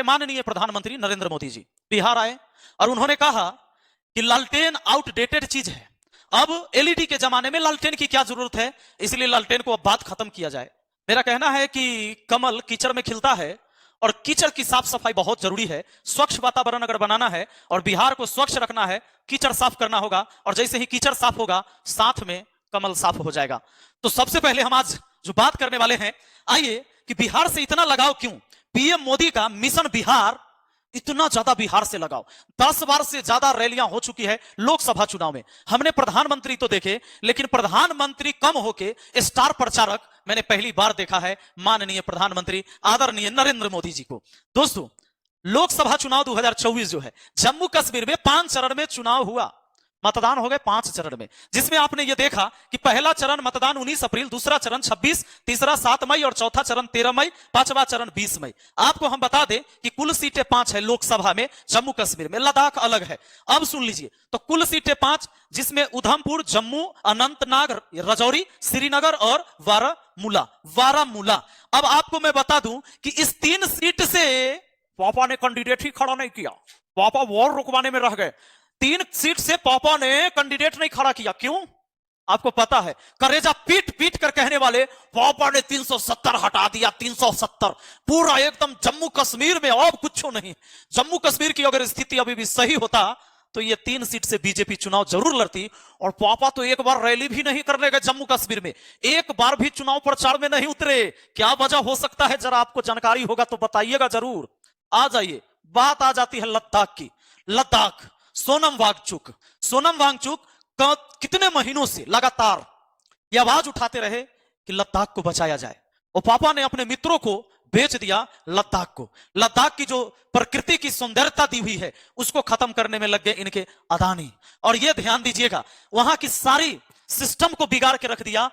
माननीय प्रधानमंत्री नरेंद्र मोदी जी बिहार आए और उन्होंने कहा कि लालटेन आउटडेटेड चीज है, अब एलईडी के जमाने में लालटेन की क्या जरूरत है, इसलिए लालटेन को अब बात खत्म किया जाए। मेरा कहना है कि कमल कीचड़ में खिलता है और कीचड़ की साफ सफाई बहुत जरूरी है। स्वच्छ वातावरण अगर बनाना है और बिहार को स्वच्छ रखना है, कीचड़ साफ करना होगा, और जैसे ही कीचड़ साफ होगा साथ में कमल साफ हो जाएगा। तो सबसे पहले हम आज जो बात करने वाले हैं, आइए कि बिहार से इतना लगाव क्यों। पीएम मोदी का मिशन बिहार, इतना ज्यादा बिहार से लगाओ। 10 बार से ज्यादा रैलियां हो चुकी है लोकसभा चुनाव में। हमने प्रधानमंत्री तो देखे, लेकिन प्रधानमंत्री कम होके स्टार प्रचारक मैंने पहली बार देखा है माननीय प्रधानमंत्री आदरणीय नरेंद्र मोदी जी को। दोस्तों, लोकसभा चुनाव 2024 जो है, जम्मू कश्मीर में 5 चरण में चुनाव हुआ, मतदान हो गए 5 चरण में, जिसमें आपने यह देखा कि पहला चरण मतदान 19 अप्रैल, दूसरा चरण 26, तीसरा 7 मई और चौथा चरण 13 मई, पांचवा चरण 20 मई। आपको हम बता दें कि कुल सीटें 5 है लोकसभा में जम्मू कश्मीर में, लद्दाख अलग है। अब सुन लीजिए, तो कुल सीटें 5, जिसमें उधमपुर, जम्मू, अनंतनाग, राजौरी, श्रीनगर और बारामूला। अब आपको मैं बता दूं कि इस 3 सीट से पापा ने कैंडिडेट ही खड़ा नहीं किया, पापा वॉर रुकवाने में रह गए। 3 सीट से पापा ने कैंडिडेट नहीं खड़ा किया। क्यों? आपको पता है, करेजा पीट पीट कर कहने वाले पापा ने 370 हटा दिया, 370 पूरा एकदम जम्मू कश्मीर में अब कुछ नहीं। जम्मू कश्मीर की अगर स्थिति अभी भी सही होता तो ये 3 सीट से बीजेपी चुनाव जरूर लड़ती। और पापा तो एक बार रैली भी नहीं करने गए जम्मू कश्मीर में, एक बार भी चुनाव प्रचार में नहीं उतरे। क्या वजह हो सकता है, जरा आपको जानकारी होगा तो बताइएगा जरूर। आ जाइए, बात आ जाती है लद्दाख की। लद्दाख, सोनम वांगचुक कितने महीनों से लगातार यह आवाज उठाते रहे कि लद्दाख को बचाया जाए, और पापा ने अपने मित्रों को बेच दिया लद्दाख को। लद्दाख की जो प्रकृति की सुंदरता दी हुई है उसको खत्म करने में लग गए इनके अदानी। और यह ध्यान दीजिएगा, वहां की सारी सिस्टम को बिगाड़ के रख दिया।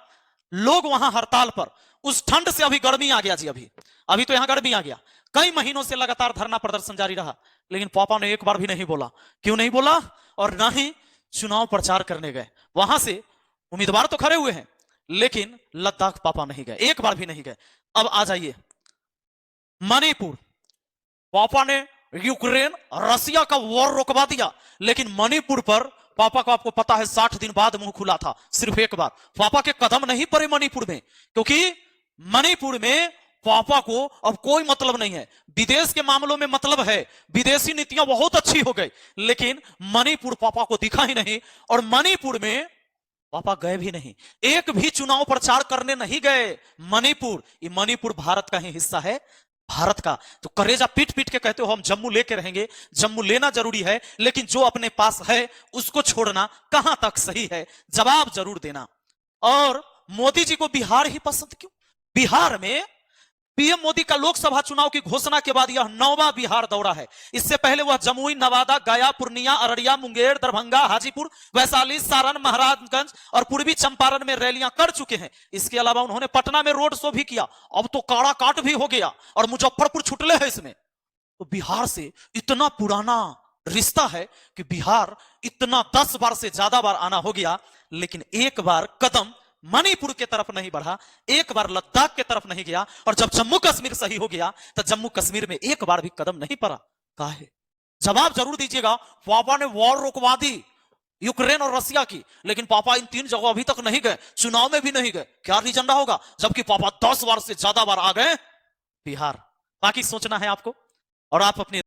लोग वहां हड़ताल पर, उस ठंड से अभी गर्मी आ गया जी, अभी तो यहां गर्मी आ गया। कई महीनों से लगातार धरना प्रदर्शन जारी रहा, लेकिन पापा ने एक बार भी नहीं बोला। क्यों नहीं बोला? और ना ही चुनाव प्रचार करने गए। वहां से उम्मीदवार तो खड़े हुए हैं, लेकिन लद्दाख पापा नहीं गए, एक बार भी नहीं गए। अब आ जाइए मणिपुर। पापा ने यूक्रेन रसिया का वॉर रोकवा दिया, लेकिन मणिपुर पर पापा को, आपको पता है, 60 दिन बाद मुंह खुला था सिर्फ एक बार। पापा के कदम नहीं पड़े मणिपुर में, क्योंकि मणिपुर में पापा को अब कोई मतलब नहीं है। विदेश के मामलों में मतलब है, विदेशी नीतियां बहुत अच्छी हो गई, लेकिन मणिपुर पापा को दिखा ही नहीं। और मणिपुर में पापा गए भी नहीं, एक भी चुनाव प्रचार करने नहीं गए। मणिपुर भारत का ही हिस्सा है, भारत का। तो करेजा पीट पीट के कहते हो हम जम्मू लेके रहेंगे। जम्मू लेना जरूरी है, लेकिन जो अपने पास है उसको छोड़ना कहां तक सही है, जवाब जरूर देना। और मोदी जी को बिहार ही पसंद क्यों? बिहार में पीएम मोदी का लोकसभा चुनाव की घोषणा के बाद यह 9वां बिहार दौरा है। इससे पहले वह जमुई, नवादा, गया, पूर्णिया, अररिया, मुंगेर, दरभंगा, हाजीपुर, वैशाली, सारण, महाराजगंज और पूर्वी चंपारण में रैलियां कर चुके हैं। इसके अलावा उन्होंने पटना में रोड शो भी किया, अब तो काड़ा काट भी हो गया, और मुजफ्फरपुर छुटले है इसमें। तो बिहार से इतना पुराना रिश्ता है कि बिहार इतना 10 बार से ज्यादा बार आना हो गया, लेकिन एक बार कदम मणिपुर के तरफ नहीं बढ़ा, एक बार लद्दाख के तरफ नहीं गया। और जब जम्मू कश्मीर सही हो गया तो जम्मू कश्मीर में एक बार भी कदम नहीं पड़ा। काहे? जवाब जरूर दीजिएगा। पापा ने वॉर रुकवा दी यूक्रेन और रसिया की, लेकिन पापा इन 3 जगह अभी तक नहीं गए, चुनाव में भी नहीं गए। क्या रीजन रहा होगा, जबकि पापा 10 बार से ज्यादा बार आ गए बिहार? बाकी सोचना है आपको, और आप अपनी